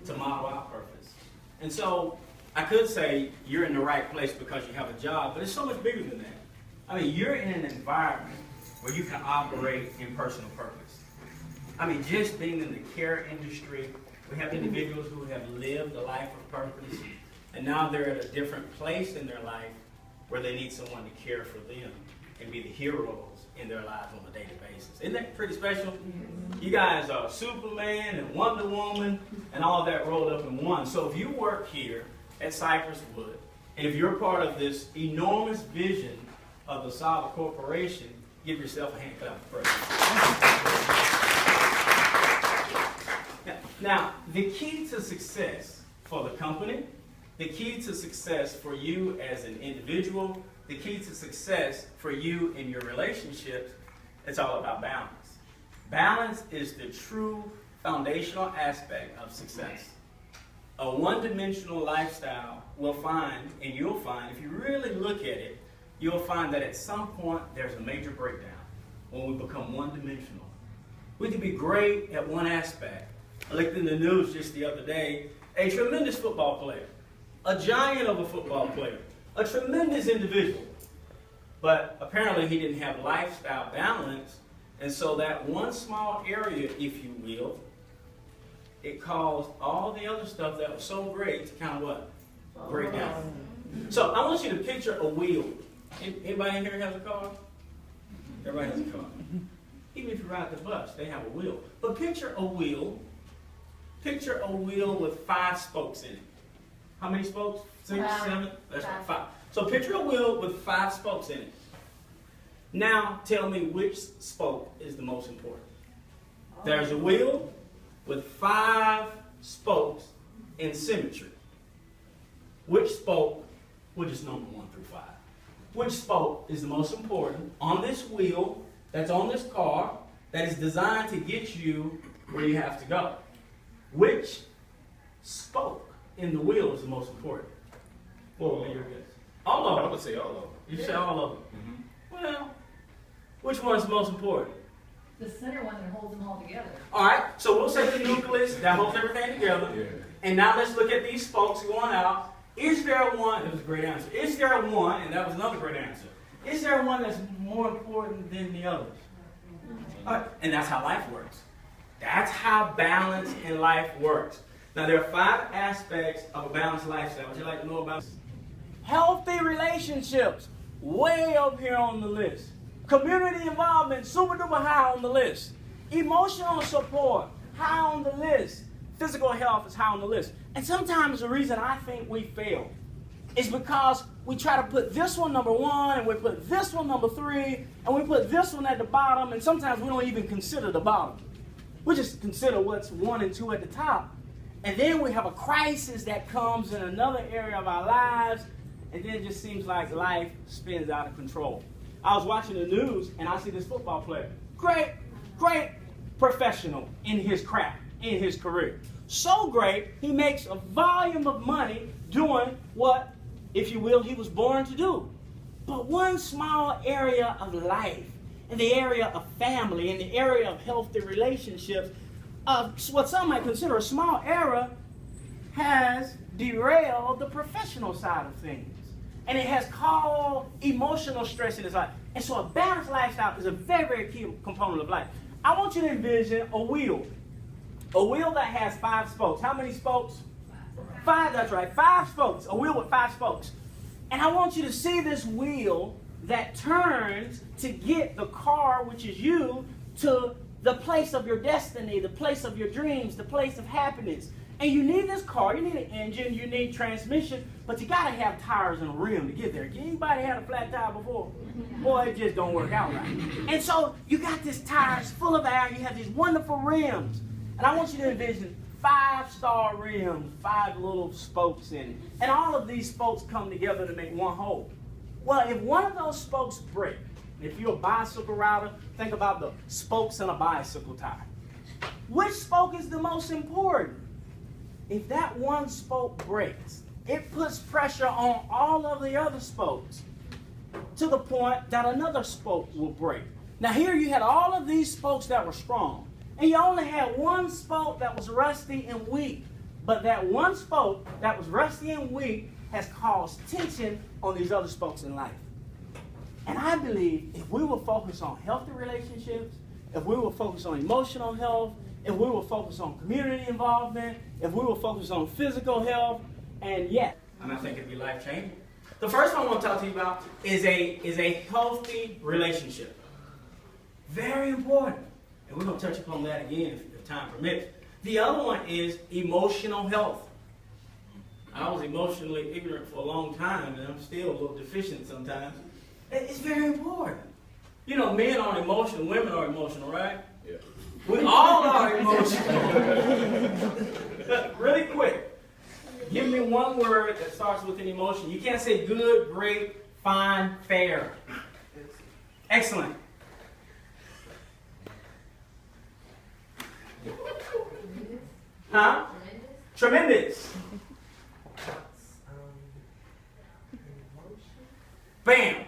to model our purpose. And so I could say you're in the right place because you have a job, but it's so much bigger than that. I mean, you're in an environment where you can operate in personal purpose. I mean, just being in the care industry, we have individuals who have lived a life of purpose, and now they're at a different place in their life where they need someone to care for them and be the heroes in their lives on a daily basis. Isn't that pretty special? You guys are Superman and Wonder Woman and all that rolled up in one. So if you work here at Cypress Wood, and if you're part of this enormous vision of the Sava Corporation, give yourself a hand clap for praise. Now, the key to success for the company, the key to success for you as an individual, the key to success for you in your relationships, it's all about balance. Balance is the true foundational aspect of success. A one-dimensional lifestyle will find, and you'll find, if you really look at it, you'll find that at some point there's a major breakdown when we become one-dimensional. We can be great at one aspect. I looked in the news just the other day, a tremendous football player, a giant of a football player, a tremendous individual. But apparently he didn't have lifestyle balance, and so that one small area, if you will, it caused all the other stuff that was so great to kind of what? Break down. So I want you to picture a wheel. Anybody in here has a car? Everybody has a car. Even if you ride the bus, they have a wheel. But picture a wheel. Picture a wheel with 5 spokes in it. How many spokes? 6, 7? That's right, 5. So picture a wheel with 5 spokes in it. Now tell me which spoke is the most important. There's a wheel with 5 spokes in symmetry. Which spoke, we'll just number 1 through 5. Which spoke is the most important on this wheel that's on this car that is designed to get you where you have to go? Which spoke in the wheel is the most important? What would be your guess? All of them. I would say all of them. You say all of them. Mm-hmm. Well, which one is most important? The center one that holds them all together. All right, so we'll say the nucleus that holds everything together. Yeah. And now let's look at these spokes going out. Is there one, it was a great answer. Is there one, and that was another great answer, is there one that's more important than the others? All right, and that's how life works. That's how balance in life works. Now there are 5 aspects of a balanced lifestyle. Would you like to know about? Healthy relationships, way up here on the list. Community involvement, super duper high on the list. Emotional support, high on the list. Physical health is high on the list. And sometimes the reason I think we fail is because we try to put this one number 1, and we put this one number 3, and we put this one at the bottom, and sometimes we don't even consider the bottom. We just consider what's 1 and 2 at the top. And then we have a crisis that comes in another area of our lives, and then it just seems like life spins out of control. I was watching the news, and I see this football player. Great professional in his craft, in his career. So great, he makes a volume of money doing what, if you will, he was born to do. But one small area of life, in the area of family, in the area of healthy relationships, what some might consider a small error, has derailed the professional side of things. And it has caused emotional stress in his life. And so a balanced lifestyle is a very, very key component of life. I want you to envision a wheel. A wheel that has 5 spokes. How many spokes? 5, that's right. 5 spokes. A wheel with 5 spokes. And I want you to see this wheel that turns to get the car, which is you, to the place of your destiny, the place of your dreams, the place of happiness. And you need this car, you need an engine, you need transmission, but you gotta have tires and a rim to get there. Anybody had a flat tire before? Boy, it just don't work out right. And so you got this tires full of air, you have these wonderful rims. And I want you to envision 5-star rims, 5 little spokes in it. And all of these spokes come together to make one whole. Well, if one of those spokes break, if you're a bicycle rider, think about the spokes in a bicycle tire. Which spoke is the most important? If that one spoke breaks, it puts pressure on all of the other spokes to the point that another spoke will break. Now here you had all of these spokes that were strong, and you only had one spoke that was rusty and weak. But that one spoke that was rusty and weak has caused tension on these other spokes in life. And I believe if we will focus on healthy relationships, if we will focus on emotional health, if we will focus on community involvement, if we will focus on physical health, and I think it'd be life-changing. The first one I want to talk to you about is a healthy relationship. Very important. And we're going to touch upon that again if time permits. The other one is emotional health. I was emotionally ignorant for a long time, and I'm still a little deficient sometimes. It's very important. You know, men are emotional, women are emotional, right? Yeah. We all are emotional. Really quick, give me one word that starts with an emotion. You can't say good, great, fine, fair. Excellent. Huh? Tremendous. Bam.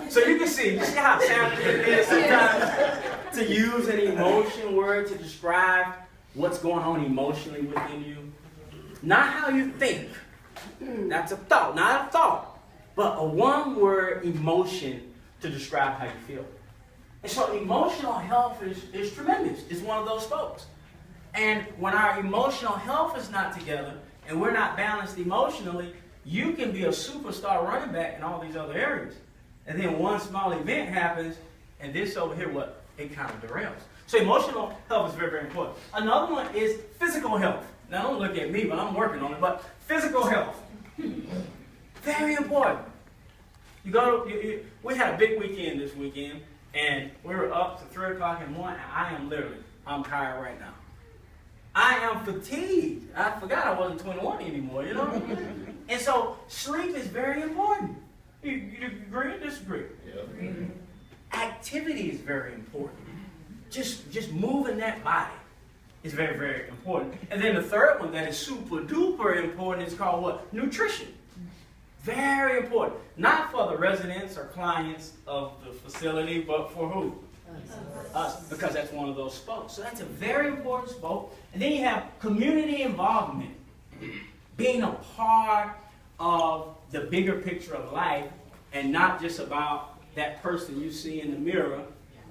So you see how challenging it is sometimes to use an emotion word to describe what's going on emotionally within you. Not how you think. That's a thought, not a thought. But a one-word emotion to describe how you feel. And so emotional health is tremendous. It's one of those spokes. And when our emotional health is not together and we're not balanced emotionally, you can be a superstar running back in all these other areas. And then one small event happens, and this over here, it kind of derails. So emotional health is very, very important. Another one is physical health. Now, don't look at me, but I'm working on it. But physical health, very important. We had a big weekend this weekend, and we were up to 3 o'clock in the morning, and I'm tired right now. I am fatigued. I forgot I wasn't 21 anymore, you know? And so sleep is very important. You agree or disagree? Yeah. Activity is very important. Just moving that body is very, very important. And then the third one that is super duper important is called what? Nutrition. Very important. Not for the residents or clients of the facility, but for who? Us. Because that's one of those spokes. So that's a very important spoke. And then you have community involvement. Being a part of the bigger picture of life and not just about that person you see in the mirror.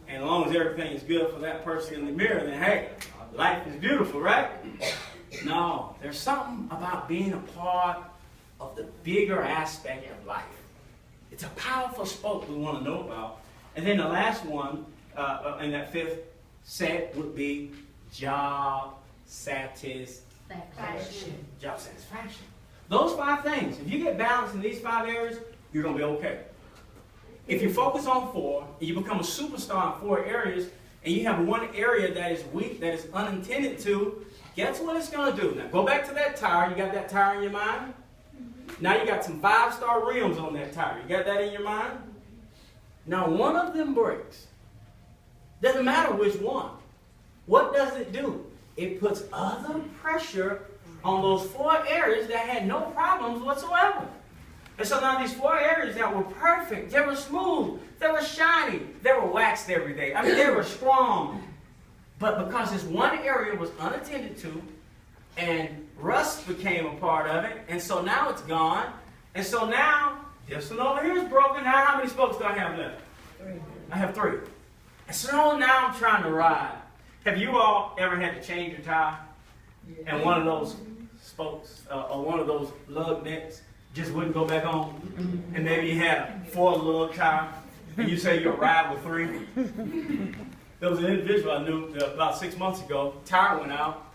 And as long as everything is good for that person in the mirror, then hey, life is beautiful, right? No, there's something about being a part of the bigger aspect of life. It's a powerful spoke we want to know about. And then the last one, in that fifth set, would be job satisfaction. Job satisfaction. Those 5 things, if you get balanced in these 5 areas, you're going to be okay. If you focus on 4, and you become a superstar in 4 areas, and you have one area that is weak, that is unintended to, guess what it's going to do? Now, go back to that tire. You got that tire in your mind? Now you got some 5-star rims on that tire. You got that in your mind? Now, one of them breaks. Doesn't matter which one. What does it do? It puts other pressure on those 4 areas that had no problems whatsoever. And so now these 4 areas that were perfect, they were smooth, they were shiny, they were waxed every day. I mean, they were strong. But because this one area was unattended to, and rust became a part of it, and so now it's gone. And so now, this one over here is broken. Now, how many spokes do I have left? 3. I have 3. And so now I'm trying to ride. Have you all ever had to change your tire? And one of those spokes, or one of those lug nuts just wouldn't go back on? And maybe you had a 4 lug tire, and you say you'll ride with 3? There was an individual I knew about 6 months ago, tire went out,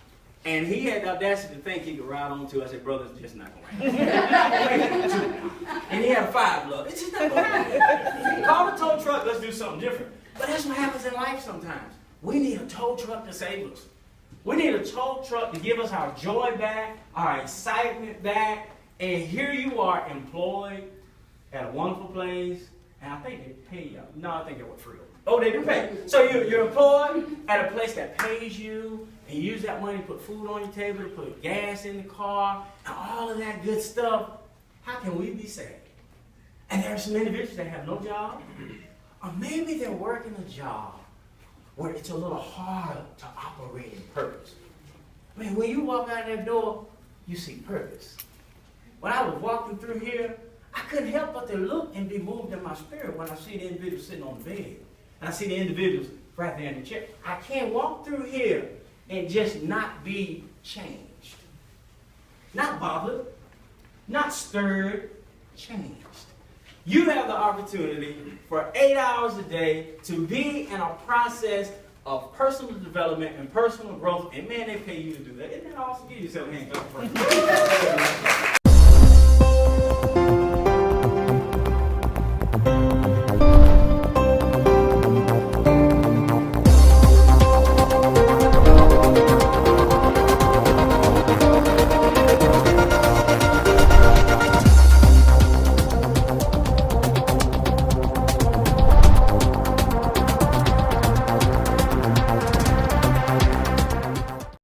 and he had the audacity to think he could ride on 2. I said, brother, it's just not going to happen. And he had a 5 lug. It's just not going to happen. Call the tow truck, let's do something different. But that's what happens in life sometimes. We need a tow truck to save us. We need a tow truck to give us our joy back, our excitement back. And here you are employed at a wonderful place. And I think they pay you. No, I think they were free. Oh, they do pay. So you're employed at a place that pays you. And you use that money to put food on your table, to put gas in the car, and all of that good stuff. How can we be saved? And there are some individuals that have no job. Or maybe they're working a job where it's a little harder to operate in purpose. Man, when you walk out that door, you see purpose. When I was walking through here, I couldn't help but to look and be moved in my spirit when I see the individuals sitting on the bed. And I see the individuals right there in the chair. I can't walk through here and just not be changed. Not bothered, not stirred, changed. You have the opportunity for 8 hours a day to be in a process of personal development and personal growth. And man, they pay you to do that. Isn't that awesome? Give yourself a hand.